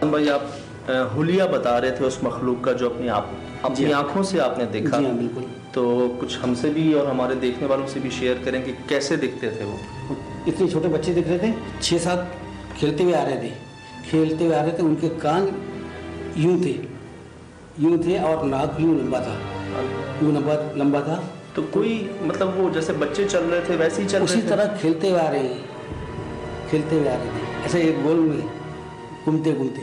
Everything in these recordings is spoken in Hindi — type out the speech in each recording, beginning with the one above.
भाई आप हुलिया बता रहे थे उस मखलूक का जो अपनी आंखों से आपने देखा। जी हाँ, बिल्कुल। तो कुछ हमसे भी और हमारे देखने वालों से भी शेयर करें कि कैसे दिखते थे वो। इतने छोटे बच्चे दिख रहे थे, 6-7 खेलते हुए आ रहे थे। उनके कान यूं थे और नाक यूं लंबा था। तो कोई मतलब वो जैसे बच्चे चल रहे थे वैसे ही चल रहे थे? उसी तरह खेलते हुए आ रहे थे, ऐसे एक गोल में घूमते घूमते।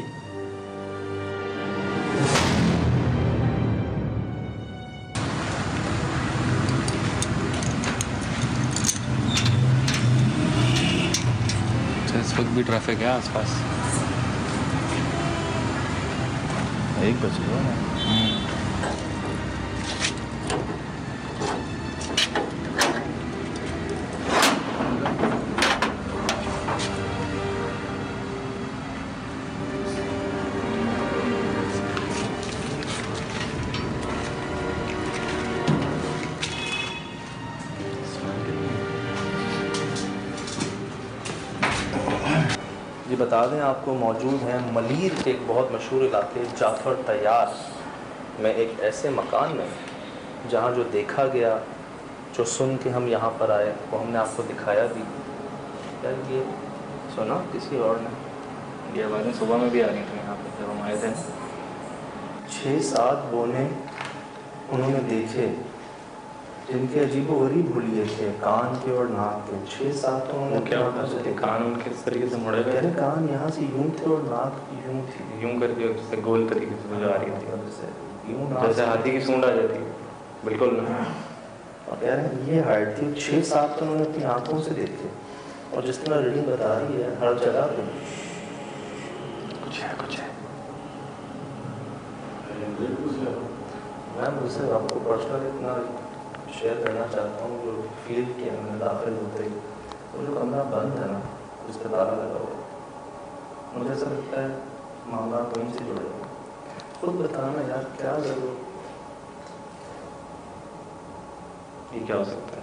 इस वक्त भी ट्रैफिक है आसपास। 1 बज गया ना। जी बता दें आपको, मौजूद हैं मलीर के एक बहुत मशहूर इलाके जाफर तैयार में एक ऐसे मकान में जहाँ जो देखा गया, जो सुन के हम यहाँ पर आए, वो हमने आपको दिखाया भी। यार ये सुना किसी और ने? ये आवाज़ें सुबह में भी आ रही थी यहाँ पर जब हम आए थे। 6-7 बोने उन्होंने देखे जिनके अजीबोगरीब हुलिये थे, कान के और नाक के। 6-7 उन्होंने क्या होता है, कान उनके इस तरीके से मुड़े हुए थे, कान यहाँ से यूं थे और नाक यूं थी, यूं करके जैसे गोल तरीके से जो आ रही थी, जैसे हाथी की सूंड आ जाती है। बिल्कुल ना। और कह रहे हैं ये हाइट थी। 6-7 तो उन्होंने अपनी आंखों से देखे। और जिस तरह रीडिंग बता रही है हर जगह पे कुछ है। मैं मुझसे आपको पर्सनल इतना शेयर करना चाहता हूँ, जो फील्ड के अंदर दाखिल होते ही वो जो कमरा बंद है ना, जिस पर ताला लगा हुआ, मुझे ऐसा लगता है मामला वहीं से जुड़े हुए। खुद बताना यार, क्या जरूर ये क्या हो सकता है?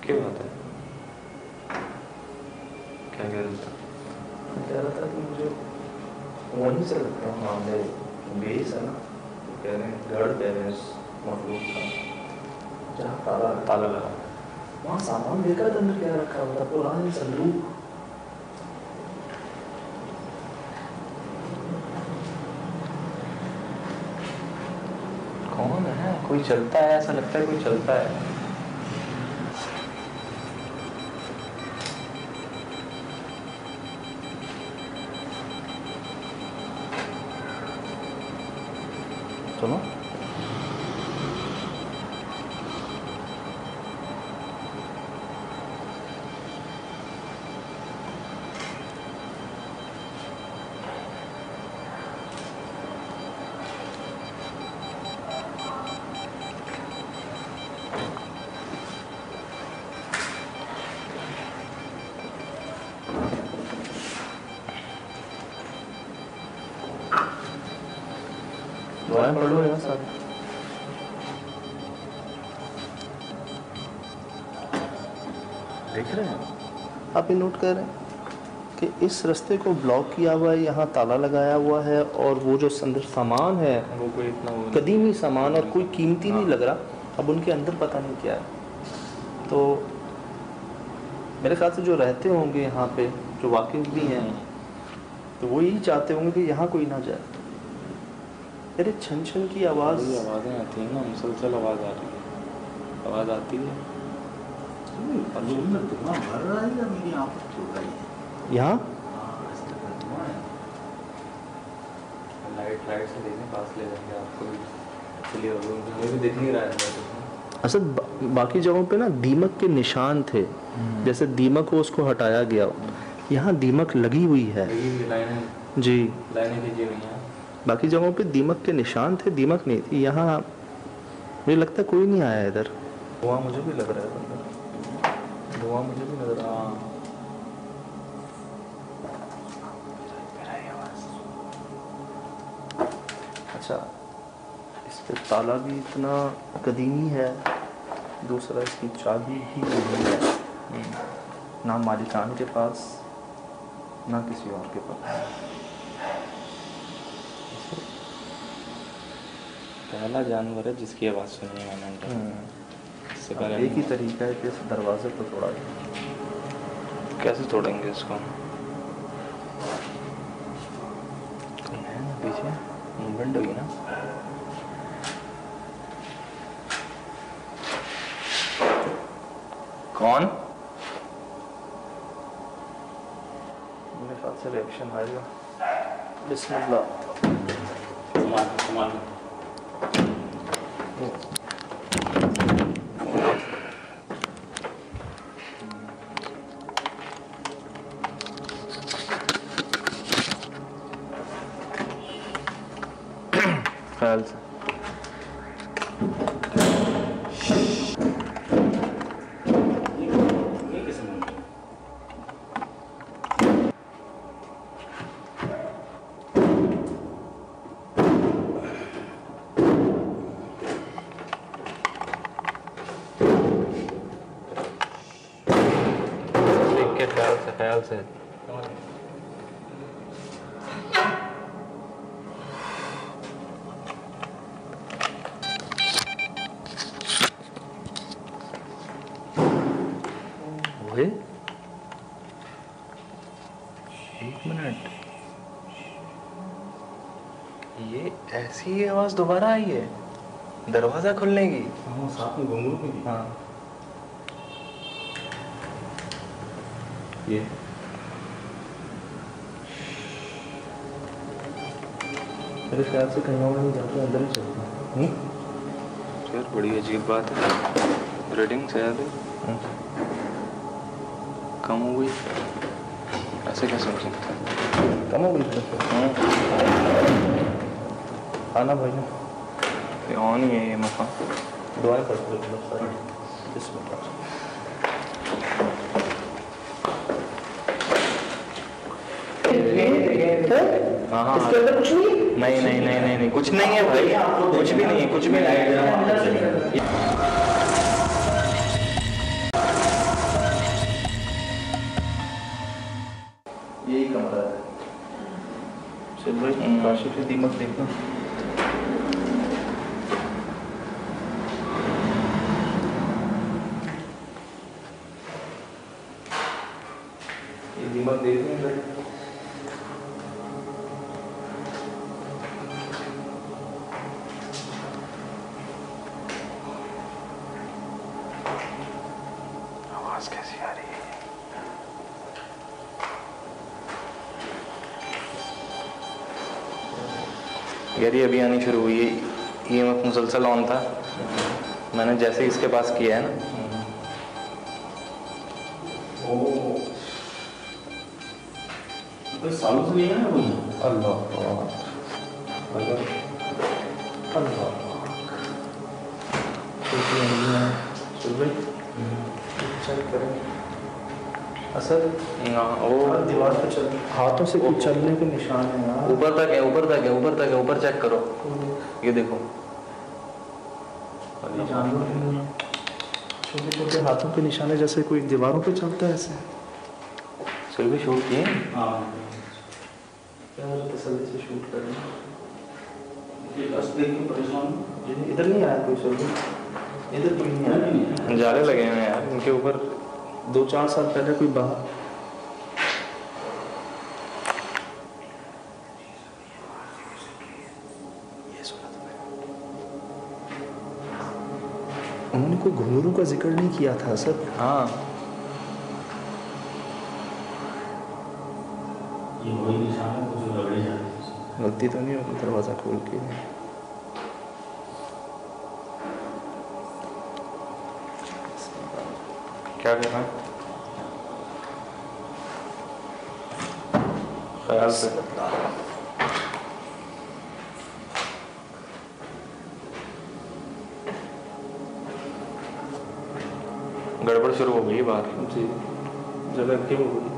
क्या बात है? क्या कह रहा था? मैं कह रहा था कि मुझे वहीं से लगता है मामले बेस है ना, कह रहे हैं गढ़ कह रहे हैं मखलूक का, जहाँ ताला लगा। वहाँ सामान देखा था अंदर क्या रखा हुआ था, पुरानी संदूक। कौन है? कोई चलता है, ऐसा लगता है कोई चलता है। सुनो, दुआएं पढ़ लो यार सारे। देख रहे हैं आप, ये नोट कर रहे हैं कि इस रास्ते को ब्लॉक किया हुआ है, यहाँ ताला लगाया हुआ है, और वो जो अंदर सामान है वो कोई इतना कदीमी सामान और कोई कीमती नहीं लग रहा। अब उनके अंदर पता नहीं क्या है। तो मेरे ख्याल से जो रहते होंगे यहाँ पे, जो वाकिफ भी हैं, तो वो यही चाहते होंगे कि यहाँ कोई ना जाए। अरे छन छन की आवाज़ें आती हैं ना, मुसलसल आवाज़ आ रही है, आवाज़ आती है। यहाँ लाइट से देखें, पास ले जाएंगे आपको भी क्लियर होगा। मुझे भी दिख नहीं रहा है। असद बाकी जगहों पे ना दीमक के निशान थे, जैसे दीमक हो उसको हटाया गया, यहाँ दीमक लगी हुई है जी, लाइनें कीजिए हुई हैं। बाकी जगहों पे दीमक के निशान थे, दीमक नहीं थी। यहाँ मुझे लगता है कोई नहीं आया इधर। धुआं मुझे भी लग रहा है, धुआं मुझे भी लग रहा है। अच्छा, इस पे ताला भी इतना कदीमी है, दूसरा इसकी चाबी ही नहीं है, ना मालिकान के पास ना किसी और के पास। पहला जानवर है जिसकी आवाज़ सुनी है मैंने। इससे पहले एक ही तरीका है कि इस दरवाजे को तोड़ा जाए। कैसे तोड़ेंगे इसको? कोई है ना पीछे? मूवमेंट हुई ना? कौन? मेरे ख्याल से रिएक्शन आएगा। बिस्मिल्लाह। ख्याल से ख्याल से ओए, एक मिनट, ये ऐसी आवाज़ दोबारा आई है दरवाज़ा खुलने की? हाँ, साथ में घुंघरू भी। हाँ ये मेरे ख्याल से कहीं और नहीं जाते, अंदर ही चलते हैं। यार बड़ी अजीब बात है। रीडिंग शायद कम हो गई, ऐसे कैसे हो सकता है? कम हो गई तरफ आना भाई ना, ये ऑन ही है ये मकान। दुआएं करते हो मतलब सारी। बिस्मिल्लाह। हाँ इसके अंदर कुछ नहीं? नहीं कुछ नहीं है भाई, कुछ भी नहीं है, कुछ भी नहीं है। यही कमरा है। चल भाई काशिफ दीमक देखना। ये दीमक देख रहे हैं भाई। आवाज़ कैसी आ रही है? यार ये अभी आनी शुरू हुई है, ये मुसलसल ऑन था। मैंने जैसे ही इसके पास किया है ना, कोई सालों से नहीं है ना कोई। अल्लाह अल्लाह चल करें असर। वो दीवार पे चल, हाथों से कुछ चलने के निशान है यार। ऊपर तक है, ऊपर तक है, ऊपर तक है, ऊपर चेक करो, ये देखो। जानवर के छोटे छोटे हाथों के निशान है, जैसे कोई दीवारों पे चलता है ऐसे। फिर भी शूट किए? हाँ, क्या तसल्ली से शूट करें। ये बस देख के परेशान हूँ। इधर नहीं आया कोई सर, इधर कोई नहीं आया। जाले लगे हुए हैं यार इनके ऊपर। 2-4 साल पहले कोई बाहर उन्होंने कोई घुंघरू का जिक्र नहीं किया था सर। हाँ ये वही निशान है, कुछ लगे जाते हैं। गलती तो नहीं होगी दरवाज़ा खोल के। क्या करना है? ख्याल से गड़बड़ शुरू हो गई बाहर। जी जगह क्यों हो गई?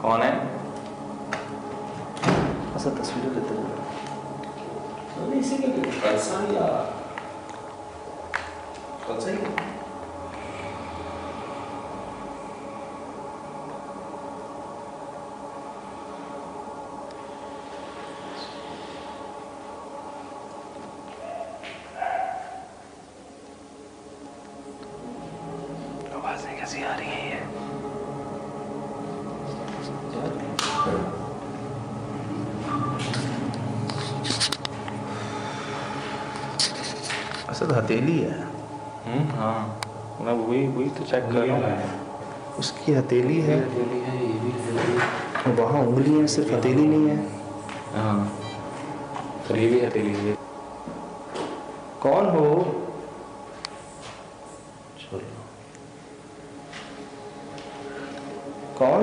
कौन है? ऐसा तस्वीरें लेते हैं इसी के पैसा या सही कैसी आ रही है ये? असद हथेली है। हाँ, मैं वही तो चेक कर रहा हूँ। उसकी हथेली है, हथेली है, ये भी हथेली है। वहाँ उंगली है, सिर्फ हथेली नहीं है। हाँ, पर ये भी हथेली है। कौन हो? चलो, कौन?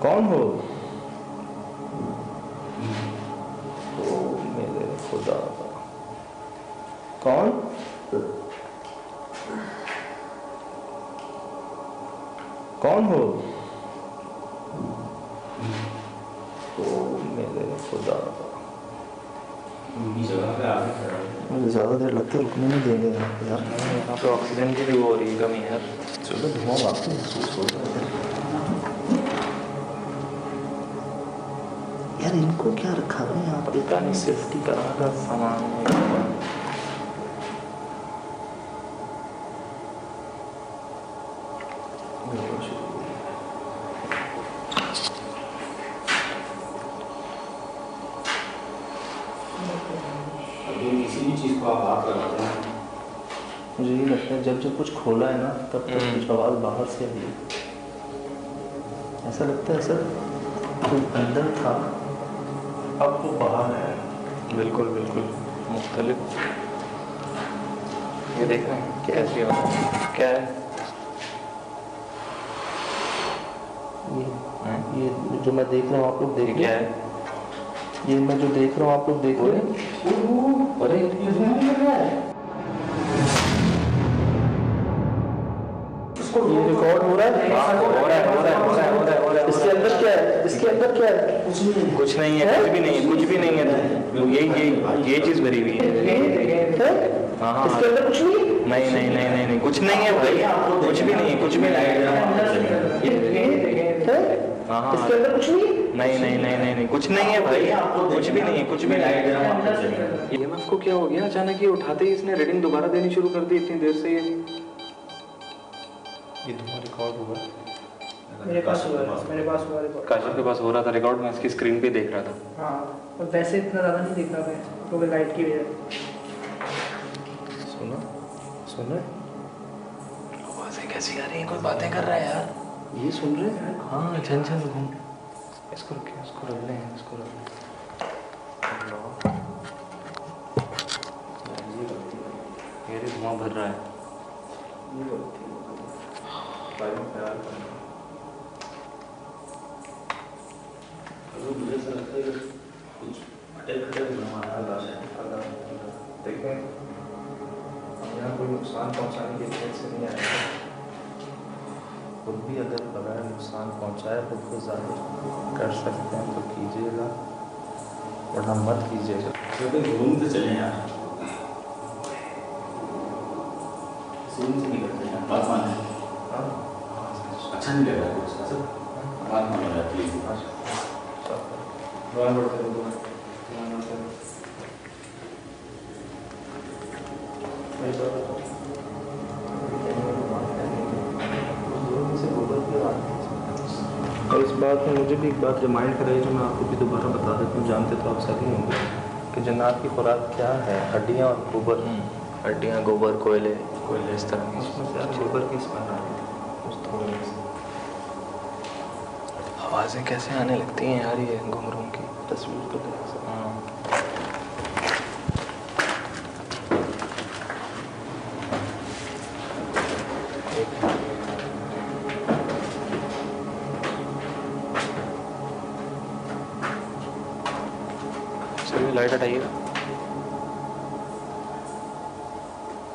कौन हो? ओ मेरे खुदा, कौन? कौन हो? ओ मेरे खुदा, मुझे ज़्यादा देर लगता है, रुकने नहीं देंगे यहाँ पे यार। यहाँ पे ऑक्सीजन की भी हो रही है कमी यार। चलो धुआं वाकई महसूस हो रहा है यार। इनको क्या रखा है यहाँ पे? पता नहीं सेफ्टी करा का सामान है। किसी भी चीज़ को आप हाथ लगाते हैं, मुझे ये लगता है जब कुछ खोला है ना तब तक कुछ आवाज़ बाहर से आई। ऐसा लगता है सर कोई अंदर था, अब तो बाहर है। बिल्कुल बिल्कुल मुख्तलिफ। ये देख रहे हैं कैसी आवाज़? क्या है ये जो मैं देख रहा हूँ आप लोग देख क्या रहे है? हैं? ये मैं जो देख रहा हूँ आप लोग देख रहे हैं? अरे ये रिकॉर्ड हो रहा है? हो रहा है। इसके अंदर क्या है? इसके अंदर क्या है? कुछ नहीं है, कुछ भी नहीं है, कुछ भी नहीं है। ये चीज भरी हुई है। हाँ इसके अंदर कुछ नहीं? नहीं, कुछ नहीं है भाई, कुछ भी नहीं है, कुछ भी नहीं है। हाँ इसके अंदर कुछ नहीं? नहीं, कुछ नहीं है भाई, कुछ भी नहीं है, कुछ भी नहीं है। ये आपको क्या हो गया अचानक? ये उठाते ही इसने रीडिंग दोबारा देनी शुरू कर दी इतनी देर से। ये धुआं रिकॉर्ड हुआ? मेरे पास हुआ रिकॉर्ड। काशिफ के पास हो रहा था रिकॉर्ड, मैं इसकी स्क्रीन पे देख रहा था। हाँ, और वैसे इतना ज़्यादा नहीं देख रहा मैं, तो लाइट की वजह सुनो सुनो, आवाज़ें कैसी आ रही हैं? कोई बातें कर रहा है यार। ये सुन रहे हैं? हाँ, छन घूम। इसको रखिए, इसको रख लें, इसको रख लें। ये धुआं भर रहा है। मुझे ऐसा लगता है कुछ देखें, हम यहाँ कोई नुकसान पहुँचाने के लिए से नहीं आए। खुद भी अगर बगैर नुकसान पहुँचाए खुद को ज़ाहिर कर सकते हैं तो कीजिएगा, वरना मत कीजिएगा। घूमते चले यार, सीन से निकलते हैं। बात माने, अच्छा नहीं लग रहा कुछ सर, बात मान रहा प्लीज। और इस बात में मुझे भी एक बात रिमाइंड कराई जो मैं आपको भी दोबारा बता देता हूँ, जानते तो आप सभी होंगे कि जन्नत की खुराक क्या है? हड्डियाँ और गोबर। हड्डियाँ, गोबर, कोयले इस तरह की। उसमें से यार गोबर की स्मेल आ रही है उस थोड़े से। आवाज़ें कैसे आने लगती हैं यार ये घुंघरू की? तस्वीर तो देख सकते हैं। हाँ, चलिए लाइट हटाइएगा।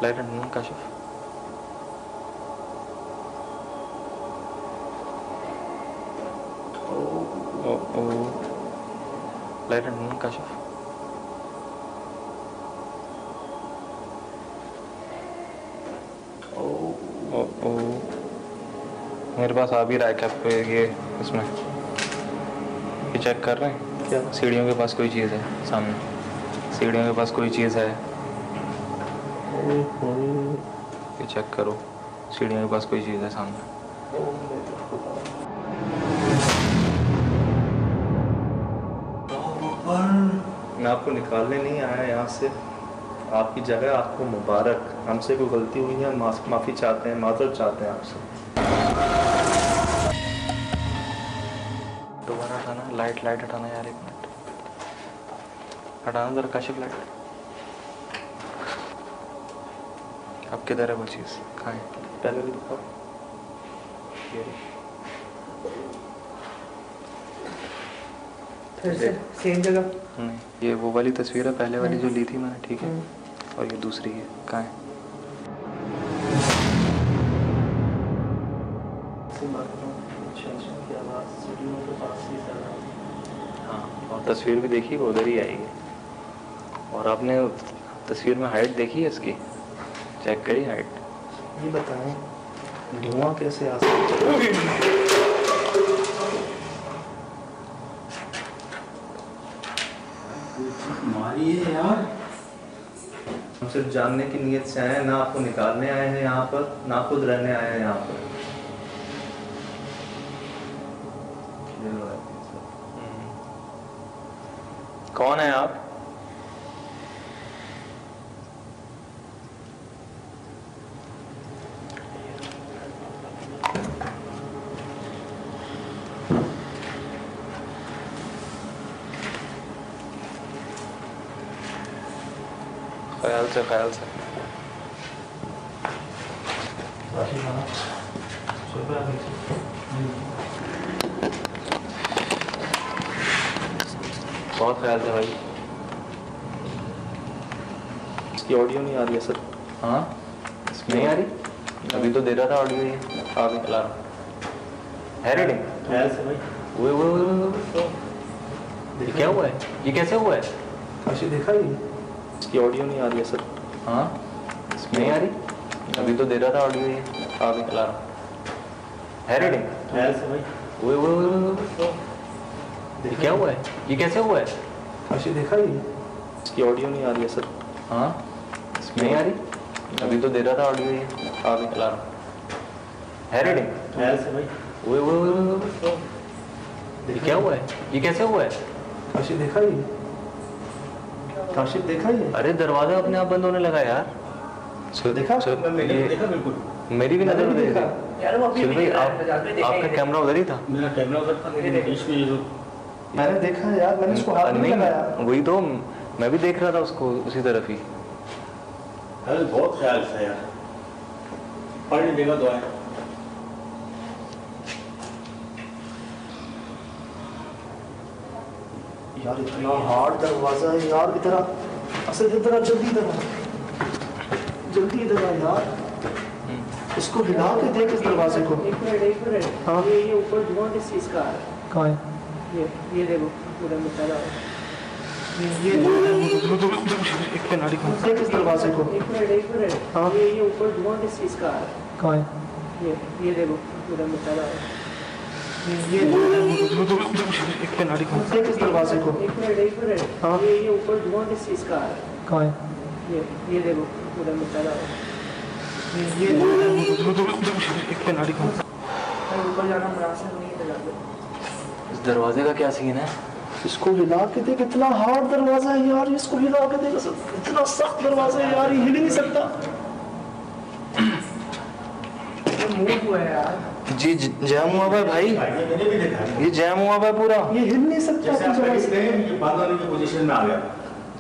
लाइट हटाना काशिफ। ओ लाइट हटाना काशिफ। ओ मेरे पास आ भी रहा है क्या पे ये इसमें? ये चेक कर रहे हैं क्या? सीढ़ियों के पास कोई चीज़ है सामने, सीढ़ियों के पास कोई चीज़ है। ये चेक करो, सीढ़ियों के पास कोई चीज़ है सामने। मैं आपको निकालने नहीं आया यहाँ से, आपकी जगह आपको मुबारक। हमसे कोई गलती हुई है, माफ़ी चाहते हैं, माजरत चाहते हैं आपसे। दोबारा हटाना, लाइट हटाना यार, एक मिनट हटाना जरा काशिफ लाइट। अब किधर है वो चीज़, कहाँ है? पहले भी दिखाओ। ये फिर से सेम जगह। नहीं, ये वो वाली तस्वीर है, पहले वाली जो ली थी मैंने, ठीक है। और ये दूसरी है, कहाँ है? हाँ, और तस्वीर भी देखी, वो उधर ही आएगी। और आपने तस्वीर में हाइट देखी है इसकी, चेक करी हाइट। ये बताएं, धुआं कैसे आ सकता है? मारी है यार। हम सिर्फ जानने की नीयत से आए हैं, ना आपको निकालने आए हैं यहाँ पर, ना खुद रहने आए हैं यहाँ पर। कौन है आप? ख्याल से बहुत ख्याल से भाई। इसकी ऑडियो नहीं आ रही है सर। हाँ, नहीं आ रही? अभी तो दे रहा था ऑडियो, ये आ गई, चला रहा है रीडिंग। ख्याल से भाई। वो ये क्या हुआ है? ये कैसे हुआ है? अच्छा देखा ही, इसकी ऑडियो नहीं आ रही है सर। हाँ, नहीं आ रही? अभी तो दे रहा था ऑडियो, ये आ गई, चला रहा है रीडिंग। ख्याल से भाई। वो ये क्या हुआ है? ये कैसे हुआ है? अच्छा देखा ही, इसकी ऑडियो नहीं आ रही है सर। हाँ, नहीं आ रही? अभी तो दे रहा था ऑडियो, ये आ गई, चला रहा है रीडिंग। ख्याल से भाई। वो ये क्या हुआ है? ये कैसे हुआ है? काशिफ देखा ही, काशिफ देखा ही। अरे दरवाजा अपने आप बंद होने लगा यार। देखा? मैंने देखा बिल्कुल। मेरी भी नजर उधर देखा। थी। यार वो अभी सुन भाई, आपका कैमरा उधर ही था। मेरा कैमरा उधर था, लेकिन बीच में ये जो मैंने देखा है यार, मैंने इसको हाथ नहीं लगाया। वही तो मैं भी देख रहा था उसको, उसी तरफ ही। अरे बहुत ख्याल से यार, पढ़ नहीं देगा दुआएं। यार इतना हार्ड दरवाजा है यार, इधर आ, असल इधर आ, जल्दी इधर आ, जल्दी इधर आ यार। इसको हिला के देख इस दरवाजे को। एक मिनट हाँ। ये ऊपर धुआं किस चीज़ का आ रहा है? कहाँ है? ये देखो पूरा मसाला ये एक मिनट देख इस दरवाजे को। एक मिनट हाँ। ये ऊपर धुआं किस चीज़ का आ रहा है? कहाँ है? ये देखो पूरा मसाला ये एक मिनट देख इस दरवाजे को। एक मिनट हाँ। ये ऊपर धुआं किस चीज़ का आ रहा है? कहाँ है? ये देखो पूरा मसाला ये एक मिनट ऊपर जाना मुनासिब नहीं है दरवाजे। इस दरवाजे का क्या सीन है? इसको हिला के देख, इतना हार्ड दरवाजा है यार, इसको हिला के देख, इतना सख्त दरवाजा है यार, ये हिल ही नहीं सकता। मूव हुआ है यार। जी जैम हुआ है भाई, मैंने भी देखा है। ये जैम हुआ है पूरा। ये हिल नहीं सकता जैसे आप कुछ पहले ऐसे। से ये बंद होने की पोजीशन में आ गया।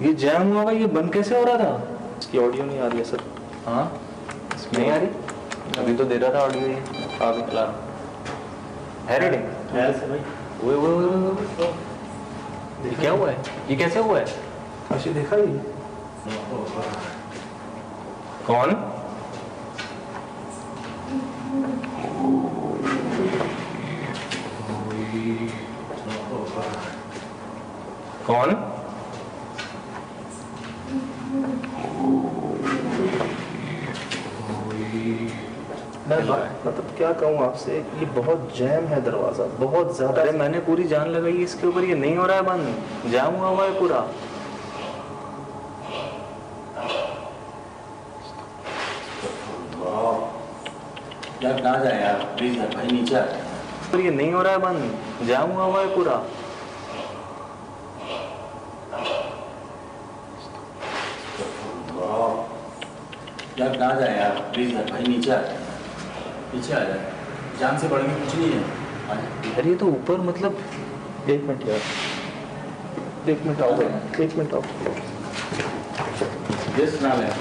ये जैम हुआ है, ये बंद कैसे हो रहा था? इसकी ऑडियो नहीं आ रही है सर। हाँ, नहीं आ रही? अभी तो दे रहा था ऑडियो, ये आ गई, चला रहा है रीडिंग। ख्याल से भाई। वो ये क्या हुआ है? ये कैसे हुआ है? अच्छा देखा ही, कौन? कौन? मैं मतलब क्या कहूँ आपसे, ये बहुत जैम है दरवाजा, बहुत ज्यादा। अरे मैंने पूरी जान लगाई इसके ऊपर, ये नहीं हो रहा है बंद, जाम हुआ है पूरा। यार कहाँ जाए यार, प्लीज यार भाई नीचे आ। पर ये नहीं हो रहा है बंद, जाम हुआ है पूरा। यार कहाँ जाए यार, प्लीज यार भाई नीचे आ, पीछे आ जाए, जान से बढ़ के कुछ नहीं है। यार ये तो ऊपर मतलब, एक मिनट यार, एक मिनट आओ भाई, एक मिनट आओ। जिस नाम है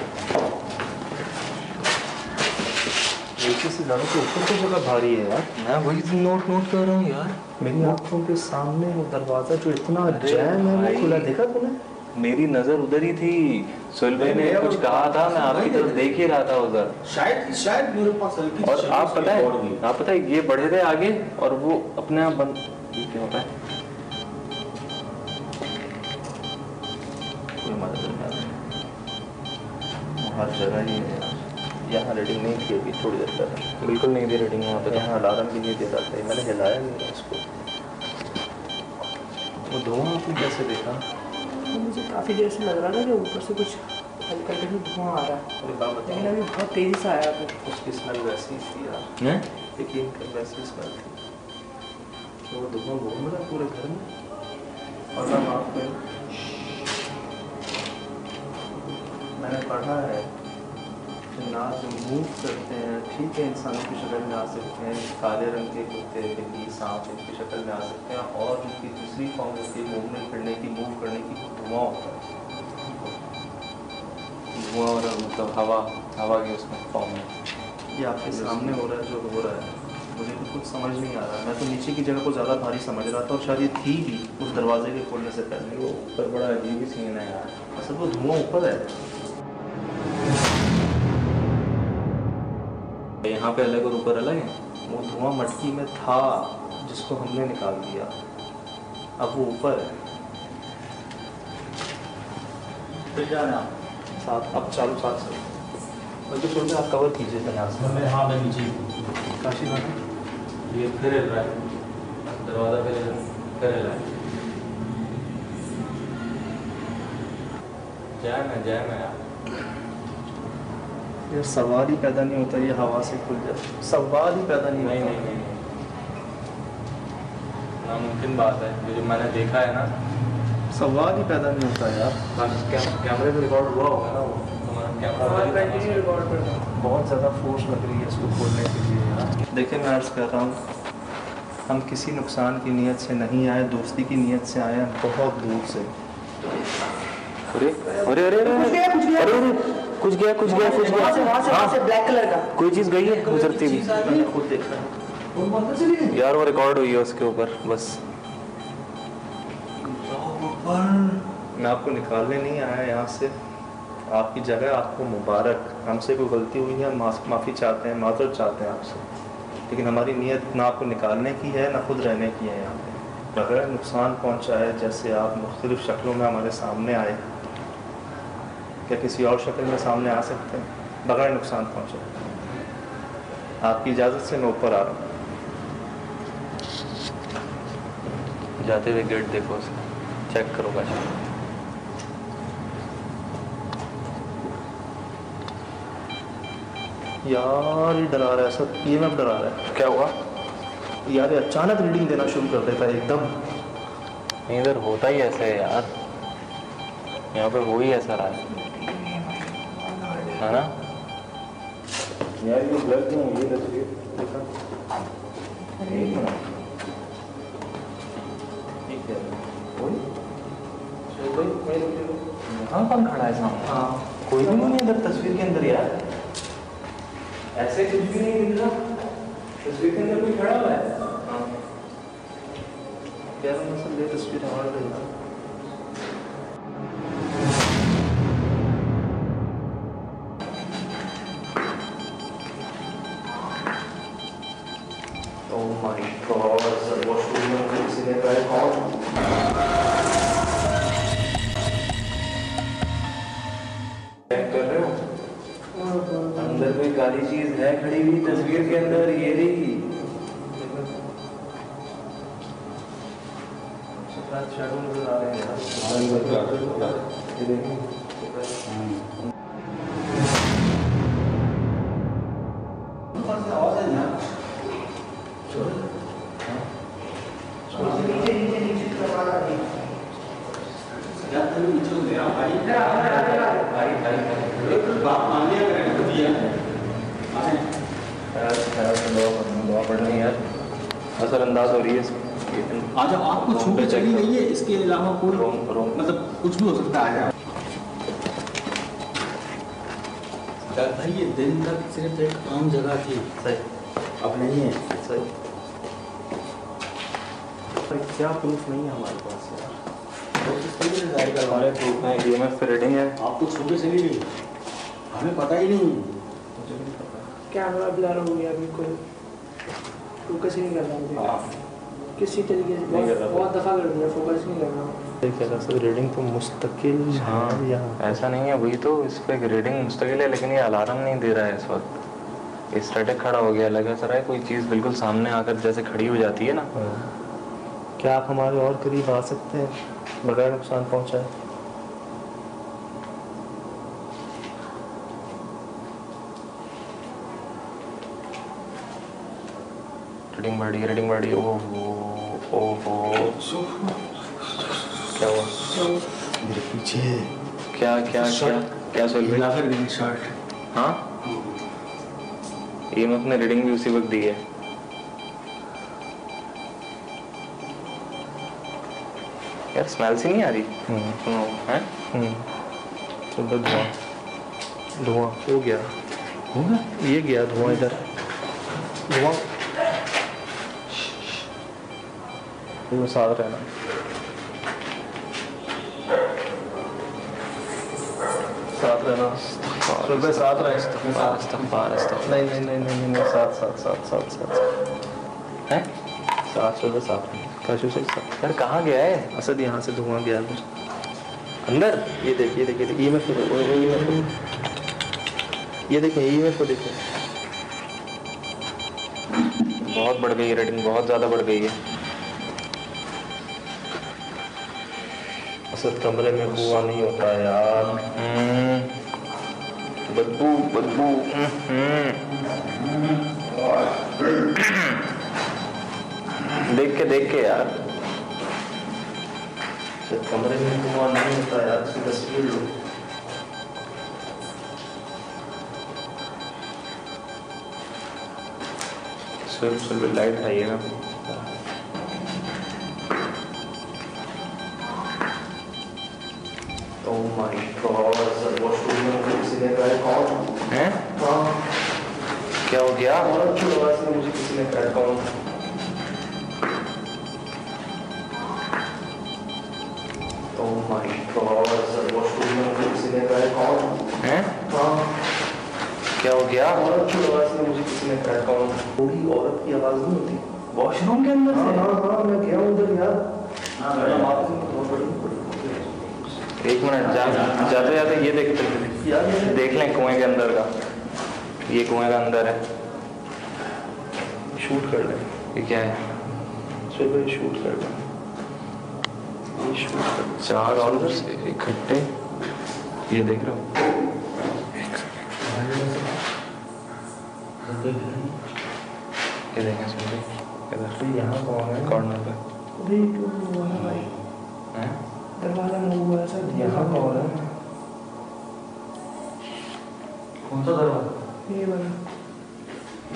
नीचे से ज़्यादा तो ऊपर की जगह भारी है यार। मैं वही नोट कर रहा हूँ यार। मेरी आंखों के सामने वो दरवाजा जो इतना अरे जैम है भाई। वो खुला देखा तूने? मेरी नजर उधर ही थी, सोहेल भाई ने कुछ कहा था, मैं आपकी तरफ देख ही रहा था उधर। शायद मेरे पास हल्की सी और शक्ल आप उसकी पता दौड़ गई। है, आप पता है ये बढ़े रहे आगे और वो अपने आप बंद। ये क्या होता है? कोई मदद नहीं आ रही। हर जगह ही है यार। यहाँ रीडिंग नहीं थी अभी थोड़ी देर पहले। बिल्कुल नहीं दे रेटिंग यहाँ पे। यहाँ अलार्म भी नहीं दे रहा था, मैंने हिलाया नहीं है इसको। वो धुआं आपने कैसे देखा? तो मुझे काफ़ी देर से लग रहा था कि ऊपर से कुछ हल्का हल्का धुआं आ रहा है, अरे बात लेकिन बताओ, अभी बहुत तेज़ी से आया फिर। उसकी स्मेल वैसी ही थी यार, हैं? यकीन कर वैसी स्मेल थी। वो धुआं घूम रहा पूरे घर में। और मैं माफ कर, मैंने पढ़ा है नाज मूव करते हैं, ठीक है, इंसानों की शक्ल में आ सकते हैं, काले रंग के कुत्ते, बिल्ली, सांप इनकी शक्ल में आ सकते हैं, और उनकी दूसरी फॉर्म होती है मूवमेंट करने की, मूव करने की, धुआं होता है। धुआं और मतलब हवा की उसमें फॉर्म में। ये आपके सामने हो रहा है जो हो रहा है, मुझे तो कुछ समझ नहीं आ रहा। मैं तो नीचे की जगह को ज़्यादा भारी समझ रहा था, और शायद ये थी भी उस दरवाजे के खोलने से पहले। वो ऊपर बड़ा अजीब ही सीन है यार। असल वो धुआं ऊपर है। यहाँ पे अलग और ऊपर अलग है। वो धुआं मटकी में था जिसको हमने निकाल दिया, अब वो ऊपर है। फिर जाना साथ अब चालू साथ से बल्कि छोड़ आप कवर कीजिए था यहाँ से। हाँ मैं नीचे काशी भाई ये फिर हिल रहा है, दरवाजा फिर हिल रहा है। जैम है यार। यार सवाल ही पैदा नहीं होता, ये हवा से खुल जाए, सवाल ही पैदा नहीं नहीं होता। नहीं नहीं नामुमकिन बात है, ये जो मैंने देखा है ना, सवाल ही पैदा नहीं होता यार। कैमरे पे रिकॉर्ड हुआ होगा ना, वो हमारा हाँ, कंटिन्यू कैमरा। रिकॉर्ड कर रहा हूँ। बहुत ज़्यादा फोर्स लग रही है इसको खोलने के लिए यार। देखिए मैं अर्ज़ कर रहा हूँ, हम किसी नुकसान की नीयत से नहीं आए, दोस्ती की नीयत से आए हैं, बहुत दूर से। अरे अरे अरे अरे कुछ गया वहाँ से ब्लैक कलर का कोई चीज गई है गुजरती हुई। मैंने खुद देखा है। यार वो रिकॉर्ड हुई है उसके ऊपर बस। मैं आपको निकालने नहीं आया यहाँ से, आपकी जगह आपको मुबारक। हमसे कोई गलती हुई है, माफ़ी चाहते हैं, माजरत चाहते हैं आपसे, लेकिन हमारी नीयत ना आपको निकालने की है ना खुद रहने की है यहाँ पे। बगैर नुकसान पहुँचाए जैसे आप मुख्तलिफ़ शक्लों में हमारे सामने आए, क्या किसी और शक्ल में सामने आ सकते हैं बगैर नुकसान पहुँचे? आपकी इजाज़त से मैं ऊपर आ रहा हूँ। जाते हुए गेट देखो उसे, चेक करो बस। यार ये डरा रहा है सब, ये मैं डरा रहा है। क्या हुआ यार ये अचानक रीडिंग देना शुरू कर देता है एकदम। इधर होता ही ऐसे है यार, यहाँ पे हो ही ऐसा रहा है ना यार ये ब्लड में ये तस्वीर देखा, ठीक है यहाँ कौन खड़ा है सामने? हाँ कोई भी नहीं है इधर तस्वीर के अंदर यार, ऐसे कुछ भी नहीं दिख रहा तस्वीर के अंदर कोई खड़ा हुआ है। हाँ यार मतलब ये तस्वीर हमारे लिए Oh my God, sir washroom में किसी ने कहा कौन? चेक कर रहे हो अंदर कोई काली चीज है खड़ी हुई तस्वीर के अंदर, ये रही। सफेद शैडो नजर आ रहे हैं यार। ये देखिए ऊपर से आवाज बात मान लिया करें तो दिया दुआ पढ़नी यार, असरअंदाज हो रही है। आज आपको छू के चली गई है, इसके अलावा कोई मतलब कुछ भी हो सकता है। भाई ये दिन तक सिर्फ एक आम जगह थी, सही अब नहीं है। सही, क्या प्रूफ नहीं है हमारे पास यार? हमारे प्रूफ है, EMF पे रीडिंग है। आपको छू के चली गई, हमें पता ही नहीं। मुझे नहीं पता। कैमरा ब्लर हो गया, बिल्कुल फोकस ही नहीं कर रहा मुझे किसी तरीके से। बहुत दफ़ा कर दिया, फोकस नहीं कर रहा। सर रीडिंग तो मुस्तकिल हाँ या ऐसा नहीं है, वही तो इस पर रीडिंग मुस्तकिल है, लेकिन ये अलार्म नहीं दे रहा है इस वक्त। स्टैटिक खड़ा हो गया, लगा सर है कोई चीज़ बिल्कुल सामने आकर जैसे खड़ी हो जाती है ना। क्या आप हमारे और करीब आ सकते हैं बगैर नुकसान पहुंचाए? रीडिंग बढ़ी। ओहो क्या हुआ? मेरे पीछे क्या सुन रही? शर्ट। हाँ EMF ने रीडिंग भी उसी वक्त दी है। यार स्मेल सी नहीं आ रही? सुनो हैं? सुंदर धुआं हो गया, ये गया धुआं, इधर धुआं। वो साथ रहना, साथ रहना, सुबह साथ रहे। नहीं, साथ हैं? सुबह साथ रहे। काशू से साथ। यार कहाँ गया है? असद यहाँ से धुआं गया अंदर। ये देखिए EMF को, ये देखिए EMF को देखिए। बहुत बढ़ गई है रीडिंग, बहुत ज़्यादा बढ़ गई है। असद कमरे में हुआ नहीं होता यार, बदबू देख के यार, कमरे में हुआ नहीं होता यार। इसकी तस्वीर लो। सिर्फ लाइट आइएगा। Oh my God, sir washroom में मुझे किसी ने कहा है कौन? हैं? हाँ, क्या हो गया? औरत की आवाज़ में मुझे किसी ने कहा है कौन? Oh my God, sir washroom में मुझे किसी ने कहा है कौन? हैं? हाँ, क्या हो गया? औरत की आवाज़ में मुझे किसी ने कहा है कौन? थोड़ी औरत की आवाज़ नहीं होती वॉशरूम के अंदर से? हाँ, मैं गया हूँ उधर यार। एक मिनट, जाते ये देख लें कुएं के अंदर का। ये कुएं का अंदर है, शूट कर लें। ये क्या है? सुबह शूट कर लें। ये शूट कर, 4 ऑर्डर से इकट्ठे, ये देख रहे हो? ये देखें, सुन रही इधर यहाँ कौन है? कॉर्नर पे। अभी क्यों हुआ है भाई? हैं? दरवाजा में हुआ है सर। यहाँ कौन है? कौन सा दरवाजा? ये वाला।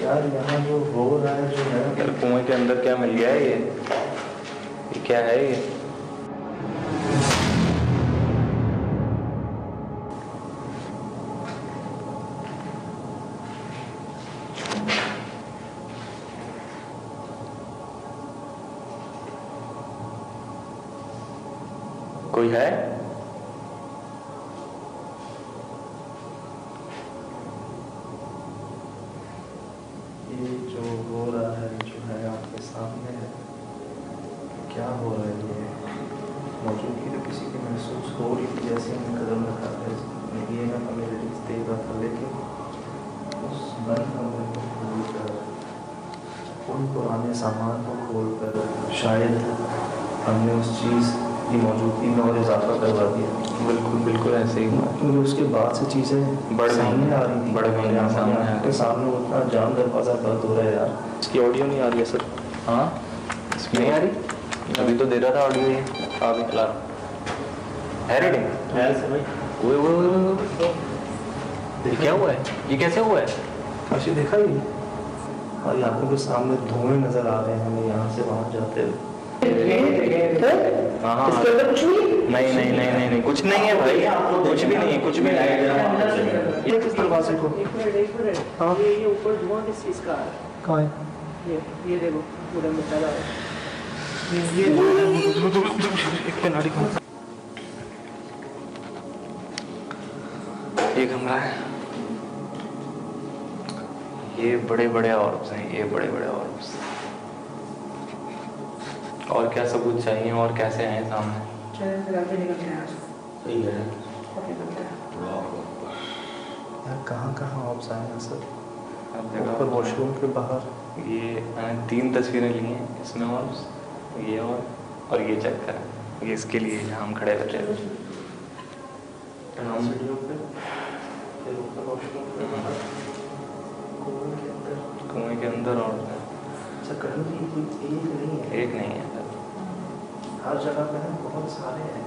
यार यहाँ जो हो रहा है जो है, यार कुएं के अंदर क्या मिल गया है? ये क्या है ये? कोई है? ये जो हो रहा है जो है आपके सामने है, क्या हो रहा है? ये मौजूदगी तो किसी की महसूस हो रही थी जैसे हम कदम रखा था। ये मैं हमें रिलीज दे रहा था, लेकिन उस बंद कमरे को खोल कर, उन पुराने सामान को खोल कर शायद हमने उस चीज़ की मौजूदगी में और इजाफा करवा दिया। बिल्कुल ऐसे ही हुआ, क्योंकि उसके बाद से चीज़ें सामने आ रही थी, बढ़ गई, सामने उतना जाम दरवाज़ा बंद हो रहा है यार। इसकी ऑडियो नहीं आ रही है सर। हाँ इसमें नहीं आ रही, अभी तो दे रहा था ऑडियो ये। आप निकला है रीडिंग? ओए ओए ओए ओए, ये क्या हुआ है? ये कैसे हुआ है? काशी देखा ही और आंखों के सामने धुएं नजर आ रहे हैं हमें यहाँ से वहाँ जाते हुए। हाँ हाँ, इसके अंदर कुछ नहीं नहीं नहीं नहीं नहीं नहीं कुछ नहीं है भाई, कुछ भी नहीं है, कुछ भी नहीं है। ये किस दरवाजे को? एक मिनट हाँ। ये ऊपर धुआं किस चीज़ का आ रहा है? कहाँ है? ये देखो पूरा मचा रहा है। ये एक मिनट। ये कमरा है, ये बड़े बड़े ऑर्ब्स हैं, ये बड़े बड़े ऑर्ब्स। और क्या सबूत चाहिए और कैसे हैं सामने? चलिए फिर आगे निकलते हैं। सही है निकलते हैं। यार कहाँ कहाँ ऑप्स आए हैं सर? अब ऊपर देखो, वॉशरूम के बाहर। ये मैंने 3 तस्वीरें ली हैं इसमें, ऑर्ब्स ये और ये चेक करें, ये इसके लिए जहाँ हम खड़े बैठे हैं। सीढ़ियों पे, फिर ऊपर वॉशरूम के बाहर, कुएं के अंदर। कुएं के अंदर ऑर्ब्स हैं, अच्छा कहीं कोई एक नहीं है, एक नहीं है। हर जगह पे है, बहुत सारे हैं।